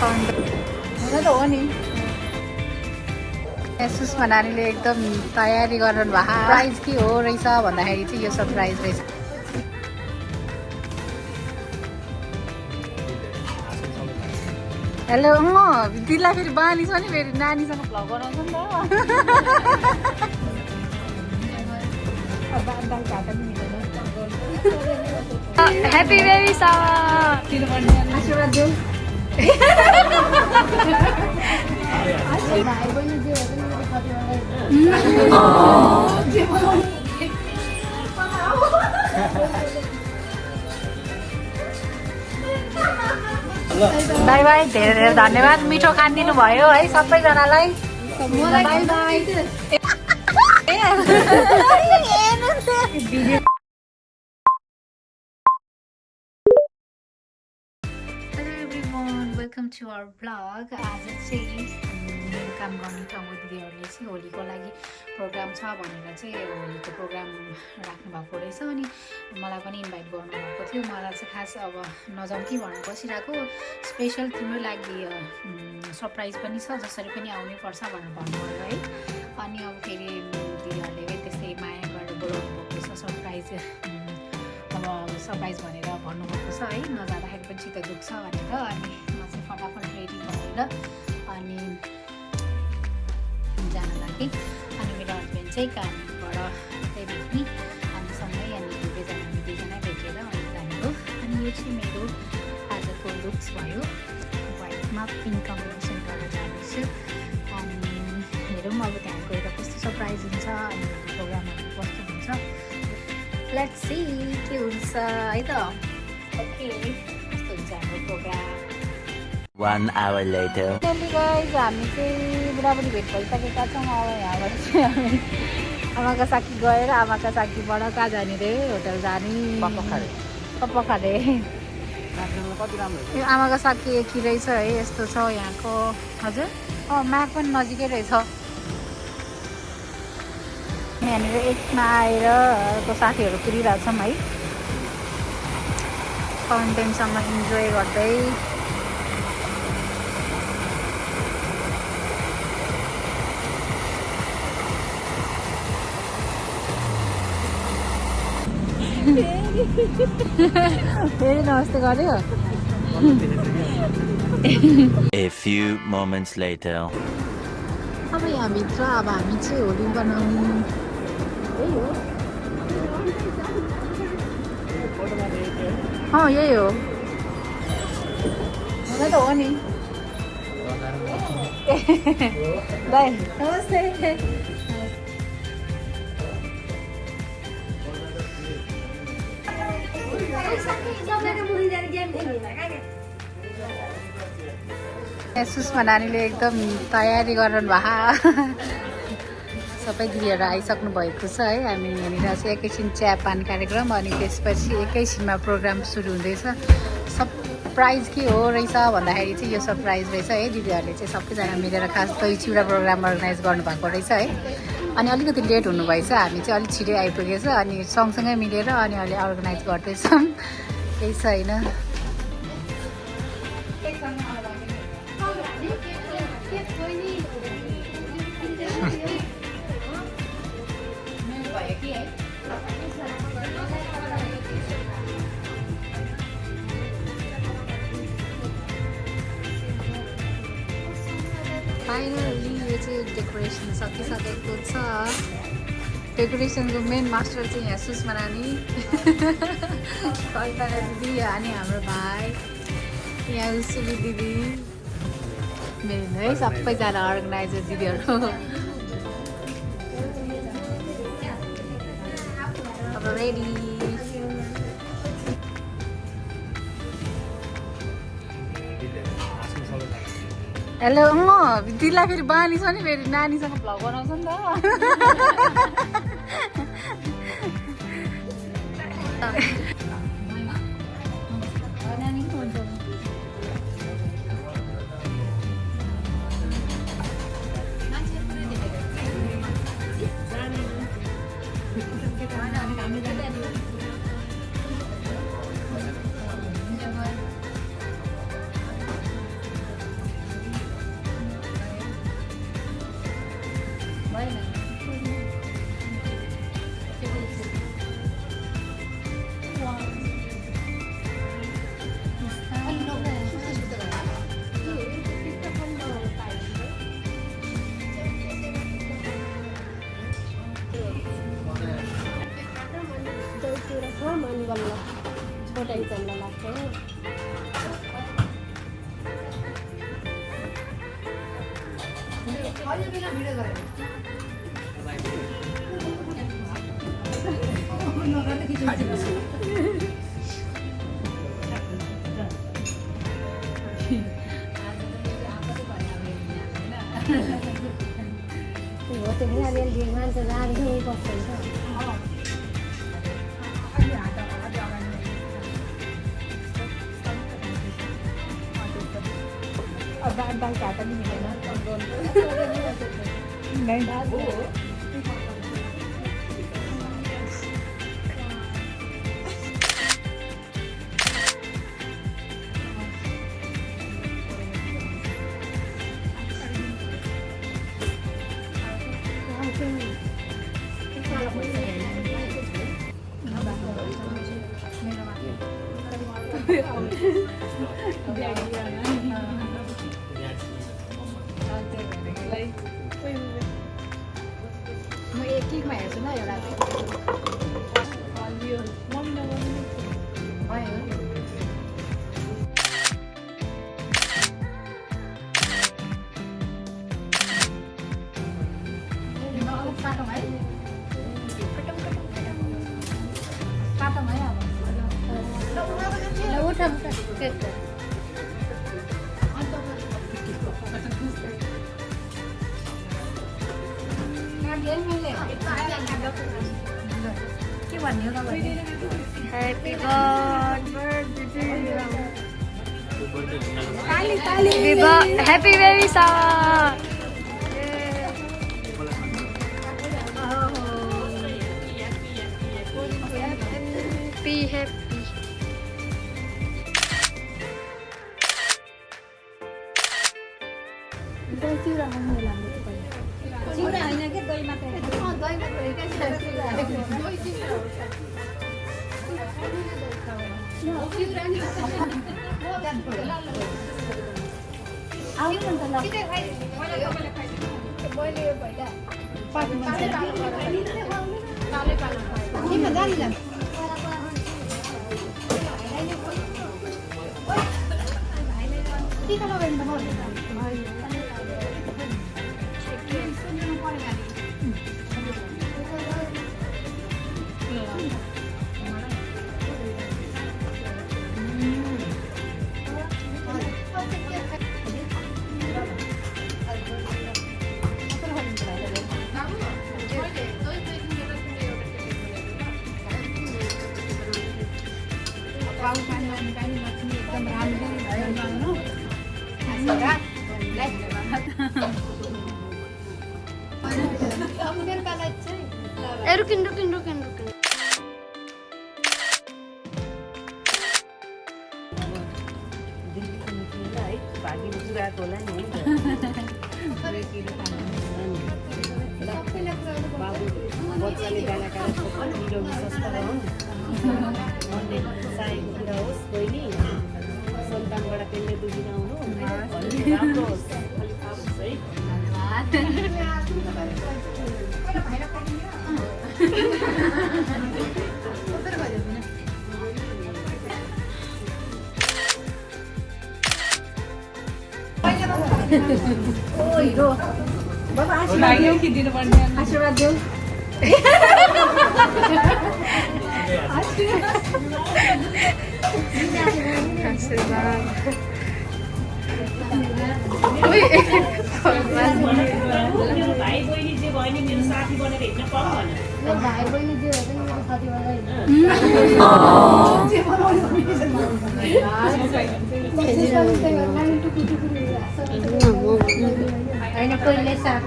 हुन त हो नि सुषमा नानीले एकदम तयारी गर्नु भएको सरप्राइज के हो रहेछ भन्दाखेरि चाहिँ यो सरप्राइज रहेछ। हेलो दिदीलाई फेरि बानी छ नि फेरि नानीसँग भ्लग बनाउँछ नि त। ह्याप्पी बेबी सावा आशीर्वाद देऊ। बाई बाई धेरै धेरै धन्यवाद मिठो खानिदिनु भयो है सबैजनालाई। Welcome to our blog. आज चाहिँ मेरो काम गर्ने ठाउँको दिदीहरूले चाहिँ होलीको लागि प्रोग्राम छ भनेर चाहिँ होलीको प्रोग्राम राख्नु भएको रहेछ अनि मलाई पनि इन्भाइट गर्नुभएको थियो। मलाई चाहिँ खास अब नजाउँ कि भनेर बसिरहेको, स्पेसल तिम्रो लागि सरप्राइज पनि छ जसरी पनि आउनै पर्छ भनेर भन्नुभयो है। अनि अब फेरि दिदीहरूले त्यस्तै माया गरेर बोलाउनु भएको छ सरप्राइज, अब सरप्राइज भनेर भन्नुभएको छ है। नजाँदाखेरि पनि चित्त दुख्छ भनेर अनि म चाहिँ फटाफट रेडी भएर अनि जान लागेँ। अनि मेरो हस्बेन्ड चाहिँ कामबाट त्यही भेट्ने अनि सँगै अनि दुईजना भेटेर अनि जाने हो। अनि यो चाहिँ मेरो आजको लुक्स भयो, व्हाइटमा पिङ्क कम्बिनेसन गरेर जाँदैछु। अनि हेरौँ अब त्यहाँ गएर कस्तो सरप्राइज हुन्छ अनि प्रोग्रामहरू कस्तो हुन्छ, लेट्स सी के हुन्छ है त। ओके कस्तो हुन्छ हाम्रो प्रोग्राम। 1 hour later. गाइज हामी चाहिँ बुढाबुढी भेट भइसकेका छौँ। अब यहाँबाट चाहिँ हामी आमाका साकी गएर आमाका साकीबाट कहाँ जाने रे, होटल जाने पप्पखाले। यो आमाका साकी एकी रहेछ है, यस्तो छ यहाँको। हजुर म्याप पनि नजिकै रहेछ। यहाँनिर एकमा आएर साथीहरू कुरिरहेछौँ है, फाउन्टेनसँग इन्जोय गर्दै। फेरि नमस्ते गर्यो। A few moments later. अब यहाँभित्र अब हामी चाहिँ होली बनाउनु यही हो। यही हो हुन त हो नि। बाई नमस्ते। सुषमा नानीले एकदम तयारी गर्नु भएको सबै दिदीहरू आइसक्नु भएको छ है। हामी यहाँनिर चाहिँ एकैछिन चिया पान कार्यक्रम अनि त्यसपछि एकैछिनमा प्रोग्राम सुरु हुँदैछ। सरप्राइज के हो रहेछ भन्दाखेरि चाहिँ यो सरप्राइज रहेछ है। दिदीहरूले चाहिँ सबैजना मिलेर खास दही चिउरा प्रोग्राम अर्गनाइज गर्नुभएको रहेछ है। अनि अलिकति लेट हुनुभएछ, हामी चाहिँ अलिक छिटै आइपुगेछ अनि सँगसँगै मिलेर अनि अहिले अर्गनाइज गर्दैछौँ, केही छैन। फाइनली यो चाहिँ डेकोरेसन सकिसकेको छ। डेकोरेसनको मेन मास्टर चाहिँ यहाँ सुषमा नानी, कल्पना दिदी अनि हाम्रो भाइ यहाँ सुली दिदी, मेरो है सबैजना अर्गनाइजर दिदीहरू। अब रेडी। हेलो दिदीलाई फेरि बानी छ नि फेरि नानीसँग भ्लग बनाउँछ नि त। म एक-एकमा हेर्छु ल एउटा भयो काटौँ है काटौँ है अब उठ के भन्ने हो तपाईँ Happy birthday. Happy baby shower. Be happy. चिउरा होइन के दही मात्रै दही मात्रै रुकिन बच्चाले गाना गाएर निरोगी स्वस्थ रहन् भन्ने चाहेको कुरा होस् बहिनी सन्तानबाट त्यसले दुखी नहुनु राम्रो होस् अलिक थाहा होस् है ओ हिरो बाबा आशीर्वाद देऊ भाइ बहिनी जे भयो नि मेरो साथी बनेर हिँड्न पाऊँ भनेर भाइ बहिनी जे भयो मेरो साथी बनेर होइन कहिले साथ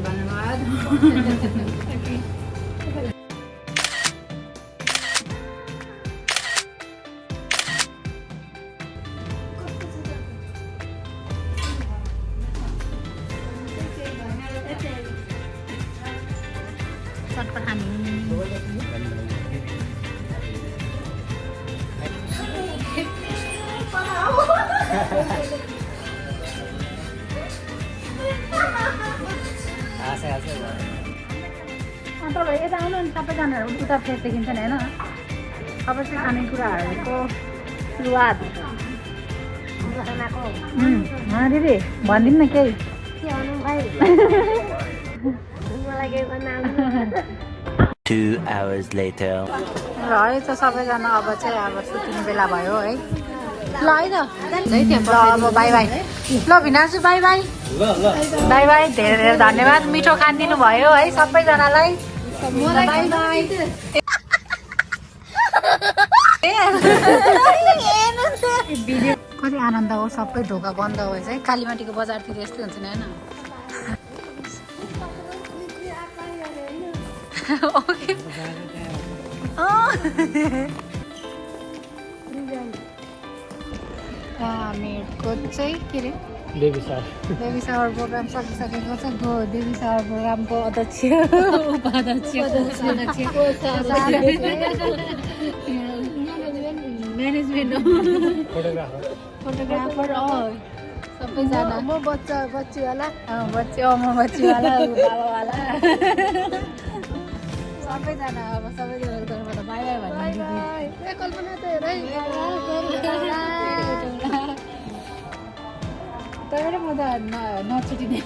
धन्यवाद चटपट हामी तपाईँ यता आउनु नि सबैजनाहरू उता फेरि देखिन्छ नि होइन अब चाहिँ खानेकुराहरूको सुरुवात दिदी भनिदिनु न केही के भन्नु भाइ मलाई केही भन्न आउँदैन 2 hours later. र है त सबैजना अब चाहिँ अब सुतिने बेला भयो है ल है त ल अब बाई बाई ल भिनाजु बाई बाई बाई बाई धेरै धेरै धन्यवाद मिठो खानिदिनु भयो है सबैजनालाई बाई बाई कति आनन्द हो सबै ढोका बन्द भएछ है कालीमाटीको बजारतिर यस्तै हुन्छ नि होइन हामीहरूको चाहिँ के अरे देवी सावर प्रोग्राम सकिसकेको छ देवी सावर प्रोग्रामको अध्यक्ष उपाध्यक्ष म्यानेजमेन्ट फोटोग्राफर सबैजना म बच्चीवाला बच्चीवाला बाबावाला सबैजना अब सबैजनाको तर्फबाट बाई बाई भन्ने कल्पना त हेर तर म त नछुटिने